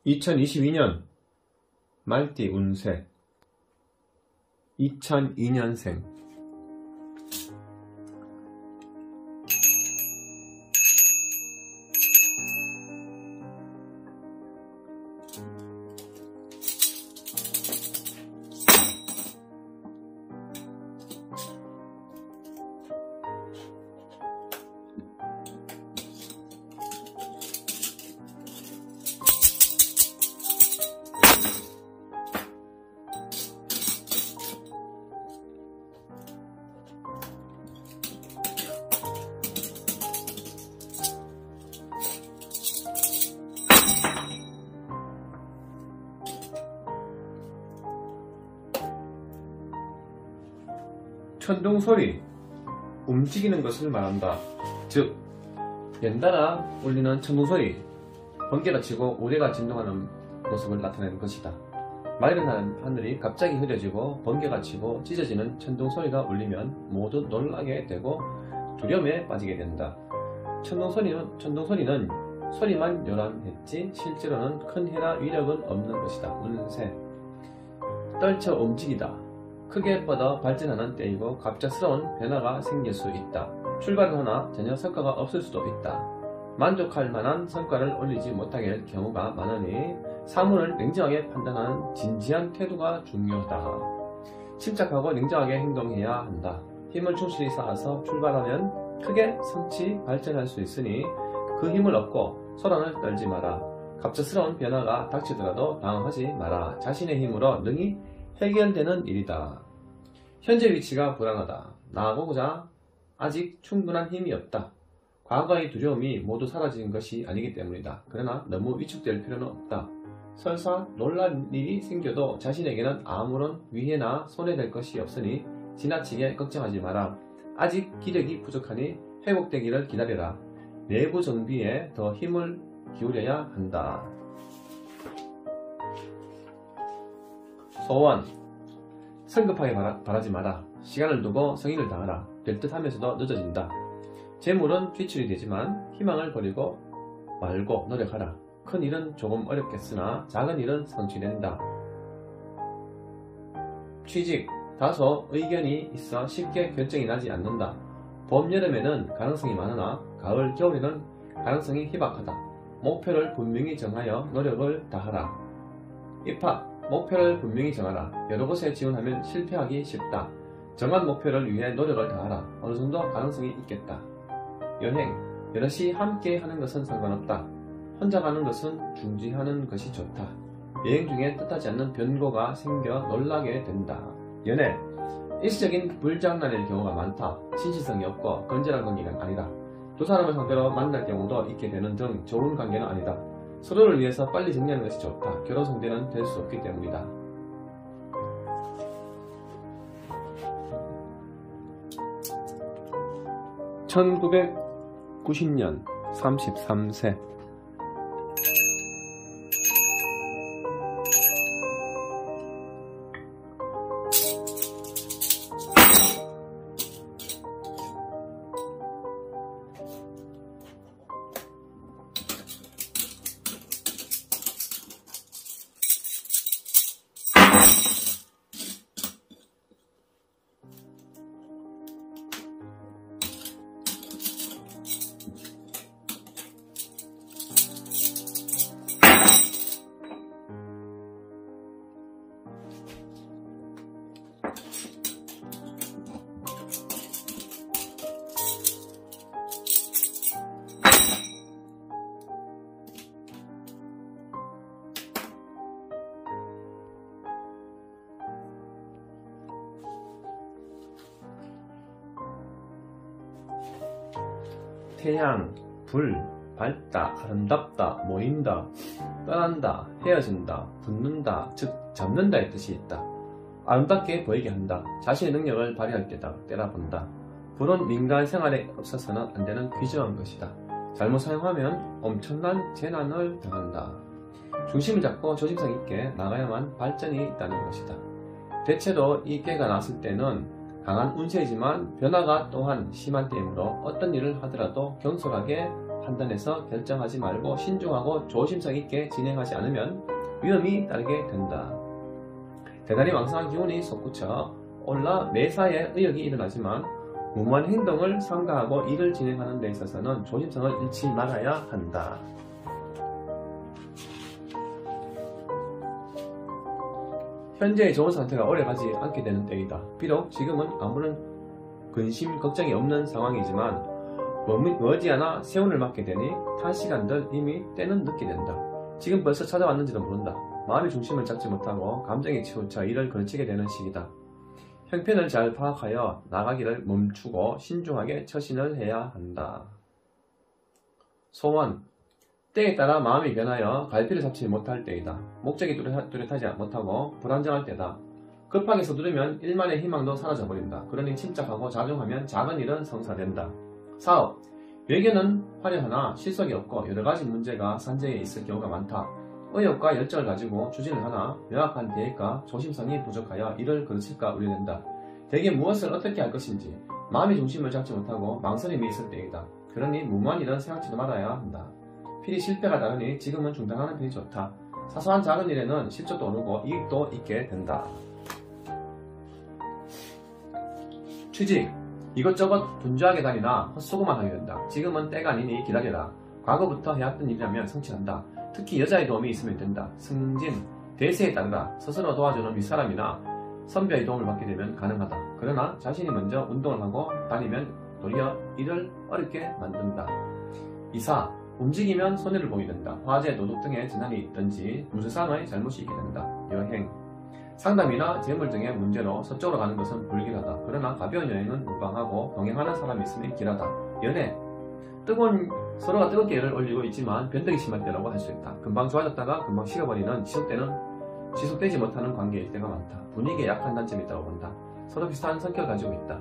2022년 말띠 운세 2002년생 천둥소리, 움직이는 것을 말한다. 즉, 연달아 울리는 천둥소리, 번개가 치고 우레가 진동하는 모습을 나타내는 것이다. 맑은 하늘이 갑자기 흐려지고 번개가 치고 찢어지는 천둥소리가 울리면 모두 놀라게 되고 두려움에 빠지게 된다. 천둥소리는 소리만 요란했지 실제로는 큰 해나 위력은 없는 것이다. 운세, 떨쳐 움직이다. 크게 뻗어 발전하는 때이고 갑작스러운 변화가 생길 수 있다. 출발을 하나 전혀 성과가 없을 수도 있다. 만족할 만한 성과를 올리지 못하게 될 경우가 많으니 사물을 냉정하게 판단하는 진지한 태도가 중요하다. 침착하고 냉정하게 행동해야 한다. 힘을 충실히 쌓아서 출발하면 크게 성취 발전할 수 있으니 그 힘을 얻고 소란을 떨지 마라. 갑작스러운 변화가 닥치더라도 당황하지 마라. 자신의 힘으로 능히 해결되는 일이다. 현재 위치가 불안하다. 나아가고자 아직 충분한 힘이 없다. 과거의 두려움이 모두 사라진 것이 아니기 때문이다. 그러나 너무 위축될 필요는 없다. 설사 놀랄 일이 생겨도 자신에게는 아무런 위해나 손해될 것이 없으니 지나치게 걱정하지 마라. 아직 기력이 부족하니 회복되기를 기다려라. 내부 정비에 더 힘을 기울여야 한다. 소원, 성급하게 바라지 마라. 시간을 두고 성의를 다하라. 될 듯 하면서도 늦어진다. 재물은 지출이 되지만 희망을 버리고 말고 노력하라. 큰 일은 조금 어렵겠으나 작은 일은 성취된다. 취직, 다소 의견이 있어 쉽게 결정이 나지 않는다. 봄, 여름에는 가능성이 많으나 가을, 겨울에는 가능성이 희박하다. 목표를 분명히 정하여 노력을 다하라. 입학, 목표를 분명히 정하라. 여러 곳에 지원하면 실패하기 쉽다. 정한 목표를 위해 노력을 다하라. 어느 정도 가능성이 있겠다. 여행, 여럿이 함께 하는 것은 상관없다. 혼자 가는 것은 중지하는 것이 좋다. 여행 중에 뜻하지 않는 변고가 생겨 놀라게 된다. 연애, 일시적인 불장난일 경우가 많다. 진실성이 없고 건전한 관계가 아니다. 두 사람을 상대로 만날 경우도 있게 되는 등 좋은 관계는 아니다. 서로를 위해서 빨리 정리하는 것이 좋다. 결혼 상대는 될 수 없기 때문이다. (1990년) 33세 태양, 불, 밝다, 아름답다, 모인다, 떠난다, 헤어진다, 붙는다, 즉 잡는다의 뜻이 있다. 아름답게 보이게 한다. 자신의 능력을 발휘할 때다. 때라본다. 불은 민간 생활에 없어서는 안 되는 귀중한 것이다. 잘못 사용하면 엄청난 재난을 당한다. 중심을 잡고 조심성 있게 나가야만 발전이 있다는 것이다. 대체로 이 깨가 났을 때는 강한 운세이지만 변화가 또한 심한 때이므로 어떤 일을 하더라도 경솔하게 판단해서 결정하지 말고 신중하고 조심성 있게 진행하지 않으면 위험이 따르게 된다. 대단히 왕성한 기운이 솟구쳐 올라 매사에 의욕이 일어나지만 무모한 행동을 삼가하고 일을 진행하는 데 있어서는 조심성을 잃지 말아야 한다. 현재의 좋은 상태가 오래가지 않게 되는 때이다. 비록 지금은 아무런 근심, 걱정이 없는 상황이지만 머지않아 세운을 맞게 되니 단시간들 이미 때는 늦게 된다. 지금 벌써 찾아왔는지도 모른다. 마음의 중심을 잡지 못하고 감정에 치우쳐 일을 걸치게 되는 시기다. 형편을 잘 파악하여 나가기를 멈추고 신중하게 처신을 해야 한다. 소원, 때에 따라 마음이 변하여 갈피를 잡지 못할 때이다. 목적이 뚜렷하지 못하고 불안정할 때다. 급하게 서두르면 일만의 희망도 사라져버린다. 그러니 침착하고 자중하면 작은 일은 성사된다. 사업, 외견은 화려하나 실속이 없고 여러가지 문제가 산재해 있을 경우가 많다. 의욕과 열정을 가지고 추진을 하나 명확한 계획과 조심성이 부족하여 일을 그르칠까 우려된다. 대개 무엇을 어떻게 할 것인지 마음의 중심을 잡지 못하고 망설임이 있을 때이다. 그러니 무모한 일은 생각지도 말아야 한다. 필히 실패가 나르니 지금은 중단하는 편이 좋다. 사소한 작은 일에는 실적도 오르고 이익도 있게 된다. 취직, 이것저것 분주하게 다니나 헛수고만 하게 된다. 지금은 때가 아니니 기다려라. 과거부터 해왔던 일이라면 성취한다. 특히 여자의 도움이 있으면 된다. 승진, 대세에 따르라. 스스로 도와주는 윗사람이나 선배의 도움을 받게 되면 가능하다. 그러나 자신이 먼저 운동을 하고 다니면 도리어 일을 어렵게 만든다. 이사, 움직이면 손해를 보게 된다. 화재, 도둑 등의 재난이 있든지 무쇠상의 잘못이 있게 된다. 여행, 상담이나 재물 등의 문제로 서쪽으로 가는 것은 불길하다. 그러나 가벼운 여행은 무방하고 동행하는 사람이 있으면 길하다. 연애, 서로가 뜨겁게 열을 올리고 있지만 변덕이 심할 때라고 할 수 있다. 금방 좋아졌다가 금방 식어버리는 지속되지 못하는 관계일 때가 많다. 분위기에 약한 단점이 있다고 본다. 서로 비슷한 성격을 가지고 있다.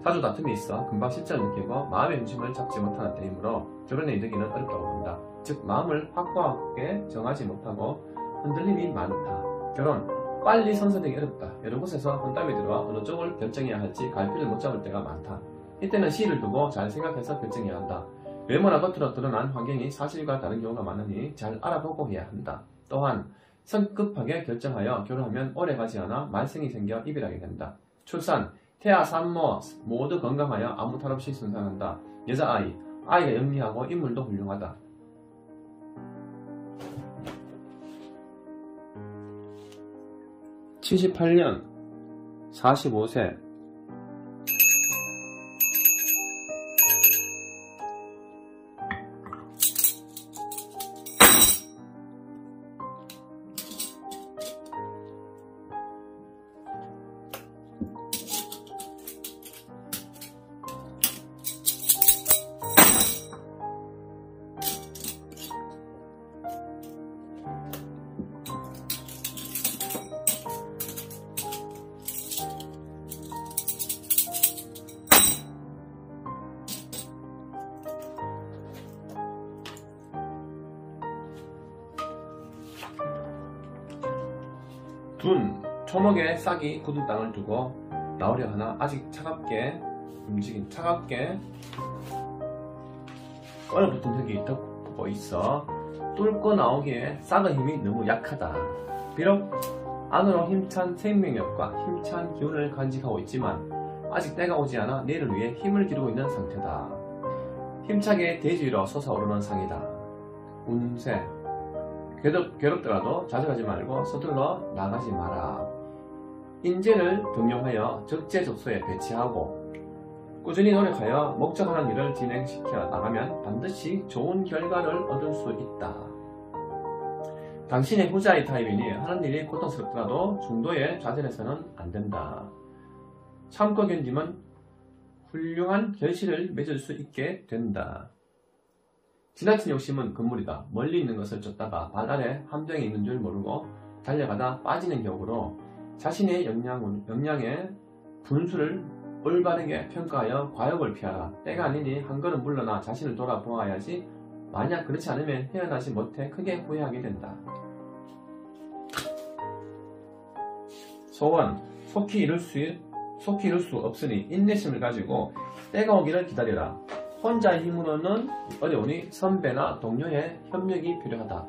자주 다툼이 있어 금방 실전을 느끼고 마음의 중심을 잡지 못하는 때이므로 결혼에 이르기는 어렵다고 본다. 즉 마음을 확고하게 정하지 못하고 흔들림이 많다. 결혼, 빨리 선선되기 어렵다. 여러 곳에서 혼담이 들어와 어느 쪽을 결정해야 할지 갈피를 못 잡을 때가 많다. 이때는 시일을 두고 잘 생각해서 결정해야 한다. 외모나 겉으로 드러난 환경이 사실과 다른 경우가 많으니 잘 알아보고 해야 한다. 또한 성급하게 결정하여 결혼하면 오래가지 않아 말썽이 생겨 이별하게 된다. 출산, 태아, 산모 모두 건강하여 아무 탈 없이 순산한다. 아이가 영리하고 인물도 훌륭하다. 78년 45세 둔, 초목에 싹이 굳은 땅을 두고 나오려 하나 아직 차갑게 얼어붙은 흙이 덮고 있어 뚫고 나오기에 싹의 힘이 너무 약하다. 비록 안으로 힘찬 생명력과 힘찬 기운을 간직하고 있지만 아직 때가 오지 않아 내일을 위해 힘을 기르고 있는 상태다. 힘차게 대지 위로 솟아오르는 상이다. 운세, 괴롭더라도 좌절하지 말고 서둘러 나가지 마라. 인재를 등용하여 적재적소에 배치하고 꾸준히 노력하여 목적하는 일을 진행시켜 나가면 반드시 좋은 결과를 얻을 수 있다. 당신의 후자의 타입이니 하는 일이 고통스럽더라도 중도에 좌절해서는 안 된다. 참고 견디면 훌륭한 결실을 맺을 수 있게 된다. 지나친 욕심은 금물이다. 멀리 있는 것을 쫓다가 발 아래 함정이 있는 줄 모르고 달려가다 빠지는 격으로 자신의 역량의 분수를 올바르게 평가하여 과욕을 피하라. 때가 아니니 한 걸음 물러나 자신을 돌아보아야지 만약 그렇지 않으면 헤어나지 못해 크게 후회하게 된다. 소원, 속히 이룰 수 없으니 인내심을 가지고 때가 오기를 기다려라. 혼자의 힘으로는 어려우니 선배나 동료의 협력이 필요하다.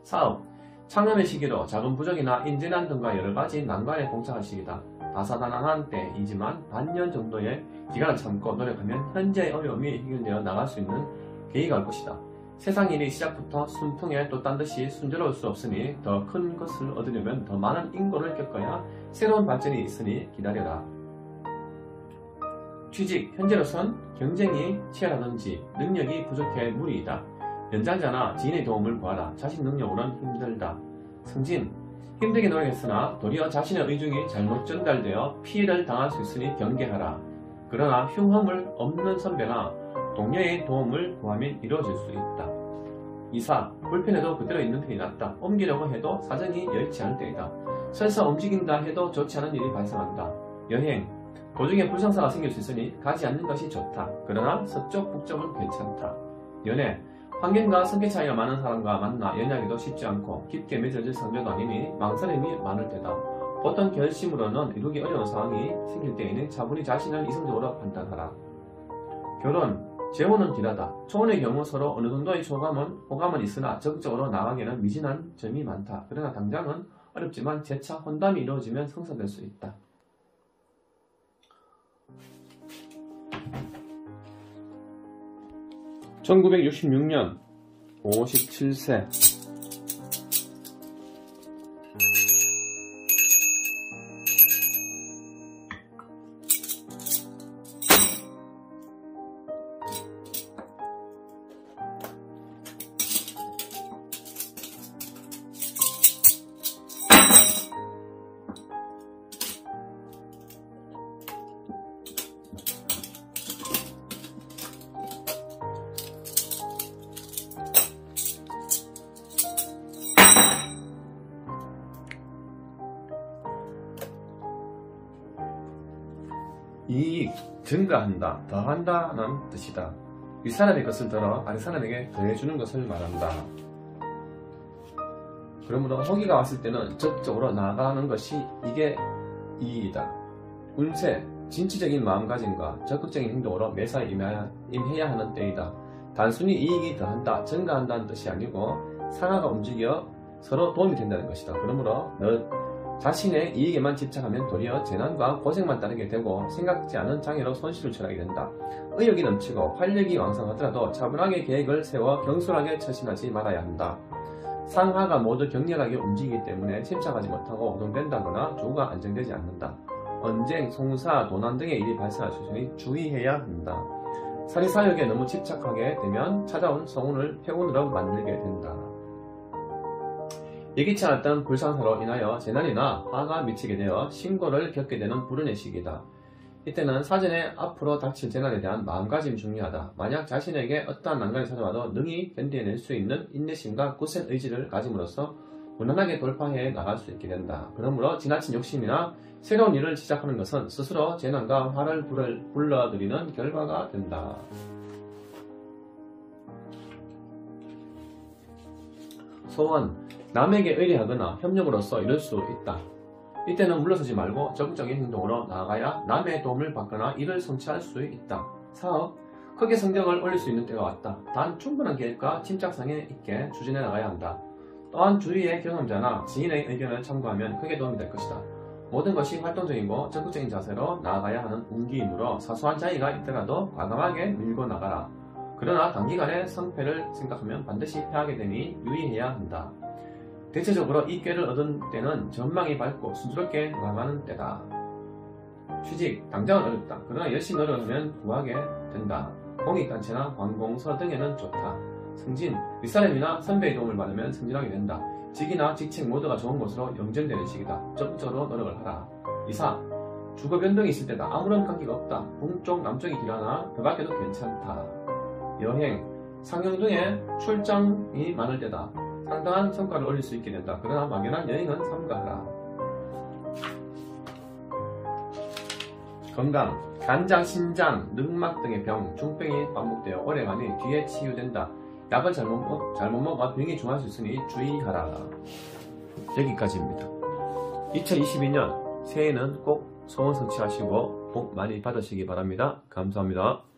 사업, 창업의 시기로 작은 부족이나 인재난 등과 여러가지 난관에 봉착할 시기다. 다사다난한 때이지만 반년 정도의 기간을 참고 노력하면 현재의 어려움이 해결되어 나갈 수 있는 계기가 올 것이다. 세상 일이 시작부터 순풍에 또 딴 듯이 순조로울 수 없으니 더 큰 것을 얻으려면 더 많은 인고를 겪어야 새로운 발전이 있으니 기다려라. 취직, 현재로선 경쟁이 치열하든지 능력이 부족해 무리이다. 연장자나 지인의 도움을 구하라. 자신 능력으로는 힘들다. 승진, 힘들게 노력했으나 도리어 자신의 의중이 잘못 전달되어 피해를 당할 수 있으니 경계하라. 그러나 흉허물 없는 선배나 동료의 도움을 구하면 이루어질 수 있다. 이사, 불편해도 그대로 있는 편이 낫다. 옮기려고 해도 사정이 여의치 않을 때이다. 설사 움직인다 해도 좋지 않은 일이 발생한다. 여행, 도중에 불상사가 생길 수 있으니 가지 않는 것이 좋다. 그러나 서쪽 북쪽은 괜찮다. 연애, 환경과 성격 차이가 많은 사람과 만나 연애하기도 쉽지 않고 깊게 맺어질 성별도 아니니 망설임이 많을 때다. 어떤 결심으로는 이루기 어려운 상황이 생길 때에는 차분히 자신을 이성적으로 판단하라. 결혼, 재혼은 딜하다. 초혼의 경우 서로 어느 정도의 호감은 있으나 적극적으로 나가기에는 미진한 점이 많다. 그러나 당장은 어렵지만 재차 혼담이 이루어지면 성사될 수 있다. (1966년) 57세 이익, 증가한다, 더한다는 뜻이다. 윗사람의 것을 들어 아랫사람에게 더해주는 것을 말한다. 그러므로 호기가 왔을 때는 적극적으로 나아가는 것이 이게 이익이다. 운세, 진취적인 마음가짐과 적극적인 행동으로 매사에 임해야 하는 때이다. 단순히 이익이 더한다, 증가한다는 뜻이 아니고 상하가 움직여 서로 도움이 된다는 것이다. 그러므로 너 자신의 이익에만 집착하면 도리어 재난과 고생만 따르게 되고 생각지 않은 장애로 손실을 처하게 된다. 의욕이 넘치고 활력이 왕성하더라도 차분하게 계획을 세워 경솔하게 처신하지 말아야 한다. 상하가 모두 격렬하게 움직이기 때문에 침착하지 못하고 오동된다거나 조우가 안정되지 않는다. 언쟁, 송사, 도난 등의 일이 발생할 수 있으니 주의해야 한다. 사리사욕에 너무 집착하게 되면 찾아온 성운을 폐운으로 만들게 된다. 예기치 않았던 불상사로 인하여 재난이나 화가 미치게 되어 신고를 겪게 되는 불운의 시기다. 이때는 사전에 앞으로 닥칠 재난에 대한 마음가짐이 중요하다. 만약 자신에게 어떠한 난관이 찾아와도 능히 견뎌낼 수 있는 인내심과 굳센 의지를 가짐으로써 무난하게 돌파해 나갈 수 있게 된다. 그러므로 지나친 욕심이나 새로운 일을 시작하는 것은 스스로 재난과 화를 불러들이는 결과가 된다. 소원, 남에게 의뢰하거나 협력으로써 이룰 수 있다. 이때는 물러서지 말고 적극적인 행동으로 나아가야 남의 도움을 받거나 일을 성취할 수 있다. 사업, 크게 성적을 올릴 수 있는 때가 왔다. 단 충분한 계획과 침착성에 있게 추진해 나가야 한다. 또한 주위의 경험자나 지인의 의견을 참고하면 크게 도움이 될 것이다. 모든 것이 활동적이고 적극적인 자세로 나아가야 하는 운기이므로 사소한 차이가 있더라도 과감하게 밀고 나가라. 그러나 단기간의 성패를 생각하면 반드시 패하게 되니 유의해야 한다. 대체적으로 이 꾀를 얻은 때는 전망이 밝고 순조롭게 나가는 때다. 취직, 당장은 어렵다. 그러나 열심히 노력하면 구하게 된다. 공익단체나 관공서 등에는 좋다. 승진, 윗사람이나 선배의 도움을 받으면 승진하게 된다. 직이나 직책 모두가 좋은 곳으로 영전되는 시기다. 적극적으로 노력을 하라. 이사, 주거 변동이 있을 때다. 아무런 관계가 없다. 북쪽, 남쪽이 길하나 그 밖에도 괜찮다. 여행, 상영 등의 출장이 많을 때다. 상당한 성과를 올릴 수 있게 된다. 그러나 막연한 여행은 삼가하라. 건강, 간장, 신장, 늑막 등의 병, 중병이 반복되어 오래간이 뒤에 치유된다. 약을 잘못 먹어 병이 중할 수 있으니 주의하라. 여기까지입니다. 2022년 새해에는 꼭 소원 성취하시고 복 많이 받으시기 바랍니다. 감사합니다.